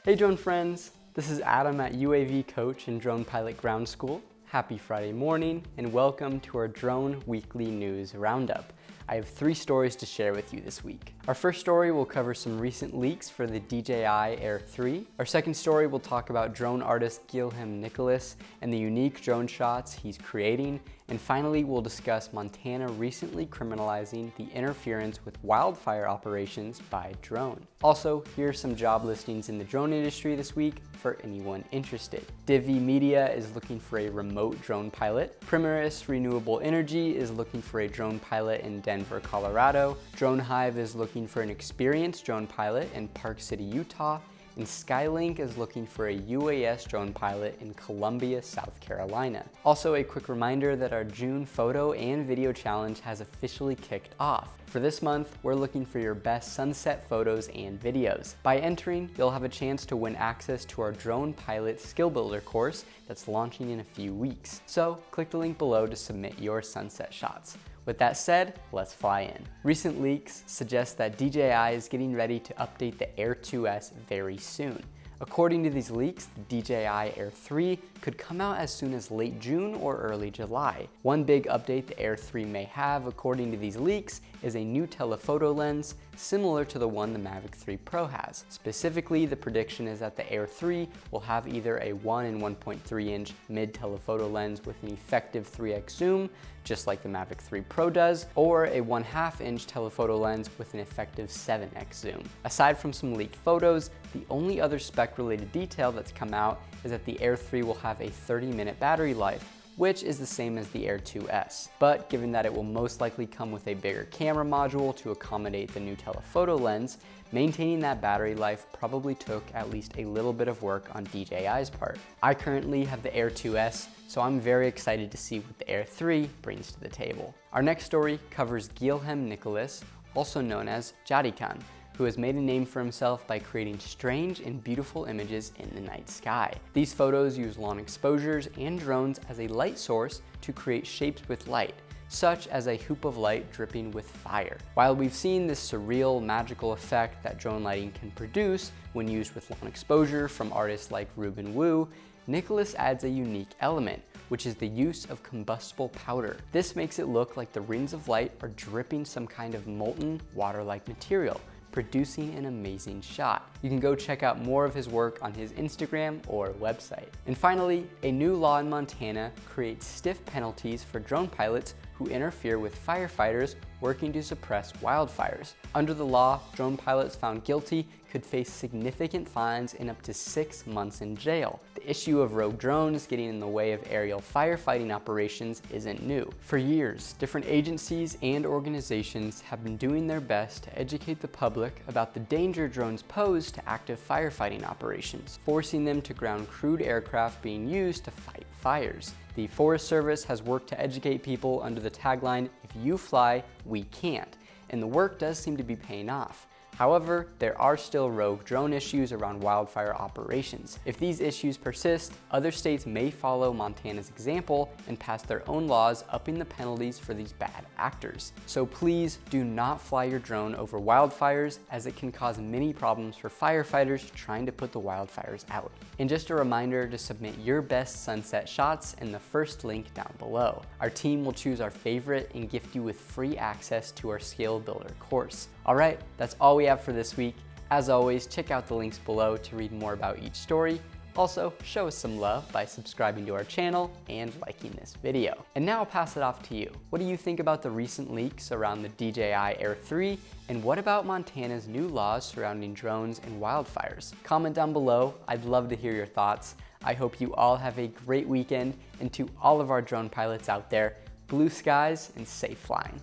Hey drone friends, this is Adam at UAV Coach and Drone Pilot Ground School. Happy Friday morning and welcome to our Drone Weekly News Roundup. I have 3 stories to share with you this week. Our first story will cover some recent leaks for the DJI Air 3. Our second story will talk about drone artist Guilherme Nicholas and the unique drone shots he's creating. And finally, we'll discuss Montana recently criminalizing the interference with wildfire operations by drone. Also, here are some job listings in the drone industry this week for anyone interested. Divi Media is looking for a remote drone pilot. Primaris Renewable Energy is looking for a drone pilot in Denver, Colorado. Drone Hive is looking for an experienced drone pilot in Park City, Utah. And Skylink is looking for a UAS drone pilot in Columbia, South Carolina. Also, a quick reminder that our June photo and video challenge has officially kicked off. For this month, we're looking for your best sunset photos and videos. By entering, you'll have a chance to win access to our Drone Pilot Skill Builder course that's launching in a few weeks. So click the link below to submit your sunset shots. With that said, let's fly in. Recent leaks suggest that DJI is getting ready to update the Air 2S very soon. According to these leaks, the DJI Air 3 could come out as soon as late June or early July. One big update the Air 3 may have, according to these leaks, is a new telephoto lens similar to the one the Mavic 3 Pro has. Specifically, the prediction is that the Air 3 will have either a 1 and 1.3 inch mid telephoto lens with an effective 3x zoom, just like the Mavic 3 Pro does, or a 1/2 inch telephoto lens with an effective 7x zoom. Aside from some leaked photos, the only other spec-related detail that's come out is that the Air 3 will have a 30-minute battery life, which is the same as the Air 2S. But given that it will most likely come with a bigger camera module to accommodate the new telephoto lens, maintaining that battery life probably took at least a little bit of work on DJI's part. I currently have the Air 2S, so I'm very excited to see what the Air 3 brings to the table. Our next story covers Guilherme Nicholas, also known as Jadikan, who has made a name for himself by creating strange and beautiful images in the night sky. These photos use long exposures and drones as a light source to create shapes with light, such as a hoop of light dripping with fire. While we've seen this surreal, magical effect that drone lighting can produce when used with long exposure from artists like Ruben Wu, Nicholas adds a unique element, which is the use of combustible powder. This makes it look like the rings of light are dripping some kind of molten water-like material, producing an amazing shot. You can go check out more of his work on his Instagram or website. And finally, a new law in Montana creates stiff penalties for drone pilots who interfere with firefighters working to suppress wildfires. Under the law, drone pilots found guilty could face significant fines and up to 6 months in jail. The issue of rogue drones getting in the way of aerial firefighting operations isn't new. For years, different agencies and organizations have been doing their best to educate the public about the danger drones pose to active firefighting operations, forcing them to ground crewed aircraft being used to fight fires. The Forest Service has worked to educate people under the tagline, "If you fly, we can't," and the work does seem to be paying off. However, there are still rogue drone issues around wildfire operations. If these issues persist, other states may follow Montana's example and pass their own laws upping the penalties for these bad actors. So please do not fly your drone over wildfires, as it can cause many problems for firefighters trying to put the wildfires out. And just a reminder to submit your best sunset shots in the first link down below. Our team will choose our favorite and gift you with free access to our Skill Builder course. All right, that's all we have for this week. As always, check out the links below to read more about each story. Also, show us some love by subscribing to our channel and liking this video. And now I'll pass it off to you. What do you think about the recent leaks around the DJI Air 3? And what about Montana's new laws surrounding drones and wildfires? Comment down below. I'd love to hear your thoughts. I hope you all have a great weekend, and to all of our drone pilots out there, blue skies and safe flying.